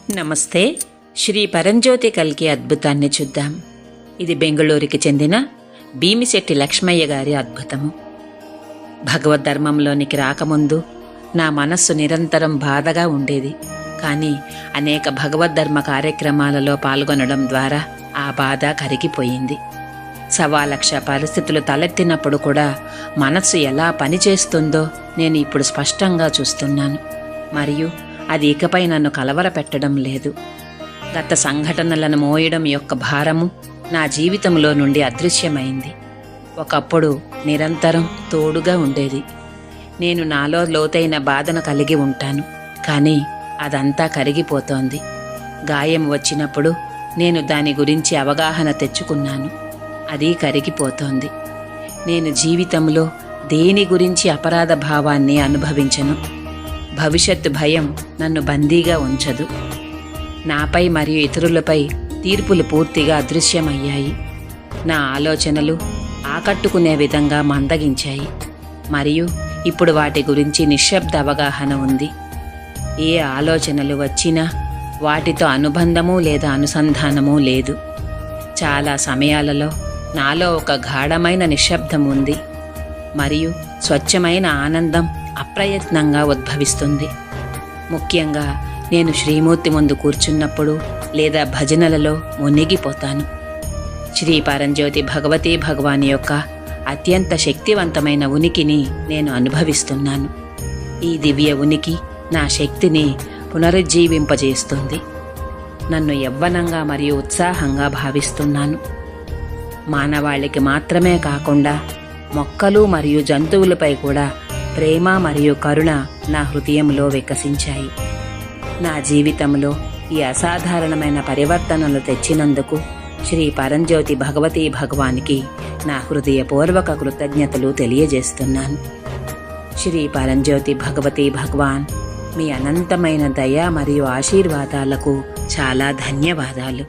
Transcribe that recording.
నమస్తే. శ్రీ పరంజ్యోతి కల్కి అద్భుతాన్ని చూద్దాం. ఇది బెంగళూరుకి చెందిన భీమిశెట్టి లక్ష్మయ్య గారి అద్భుతము. భగవద్ధర్మంలోనికి రాకముందు నా మనస్సు నిరంతరం బాధగా ఉండేది. కానీ అనేక భగవద్ధర్మ కార్యక్రమాలలో పాల్గొనడం ద్వారా ఆ బాధ కరిగిపోయింది. 1,00,000 పరిస్థితులు తలెత్తినప్పుడు కూడా మనస్సు ఎలా పనిచేస్తుందో నేను ఇప్పుడు స్పష్టంగా చూస్తున్నాను. మరియు అది ఇకపై నన్ను కలవరపెట్టడం లేదు. గత సంఘటనలను మోయడం యొక్క భారము నా జీవితంలో నుండి అదృశ్యమైంది. ఒకప్పుడు నిరంతరం తోడుగా ఉండేది. నేను నాలో లోతైన బాధను కలిగి ఉంటాను, కానీ అదంతా కరిగిపోతోంది. గాయం వచ్చినప్పుడు నేను దాని గురించి అవగాహన తెచ్చుకున్నాను. అది కరిగిపోతోంది. నేను జీవితంలో దేని గురించి అపరాధ భావాన్ని అనుభవించను. భవిష్యత్తు భయం నన్ను బందీగా ఉంచదు. నాపై మరియు ఇతరులపై తీర్పులు పూర్తిగా అదృశ్యమయ్యాయి. నా ఆలోచనలు ఆకట్టుకునే విధంగా మందగించాయి, మరియు ఇప్పుడు వాటి గురించి నిశ్శబ్ద అవగాహన ఉంది. ఏ ఆలోచనలు వచ్చినా వాటితో అనుబంధము లేదా అనుసంధానము లేదు. చాలా సమయాలలో నాలో ఒక గాఢమైన నిశ్శబ్దం ఉంది, మరియు స్వచ్ఛమైన ఆనందం అప్రయత్నంగా ఉద్భవిస్తుంది. ముఖ్యంగా నేను శ్రీమూర్తి ముందు కూర్చున్నప్పుడు లేదా భజనలలో మునిగిపోతాను. శ్రీ పరంజ్యోతి భగవతీ భగవాన్ యొక్క అత్యంత శక్తివంతమైన ఉనికిని నేను అనుభవిస్తున్నాను. ఈ దివ్య ఉనికి నా శక్తిని పునరుజ్జీవింపజేస్తుంది. నన్ను యవ్వనంగా మరియు ఉత్సాహంగా భావిస్తున్నాను. మానవాళికి మాత్రమే కాకుండా మొక్కలు మరియు జంతువులపై కూడా ప్రేమ మరియు కరుణ నా హృదయంలో వికసించాయి. నా జీవితంలో ఈ అసాధారణమైన పరివర్తనలు తెచ్చినందుకు శ్రీ పరంజ్యోతి భగవతీ భగవానికి నా హృదయపూర్వక కృతజ్ఞతలు తెలియజేస్తున్నాను. శ్రీ పరంజ్యోతి భగవతీ భగవాన్ మీ అనంతమైన దయ మరియు ఆశీర్వాదాలకు చాలా ధన్యవాదాలు.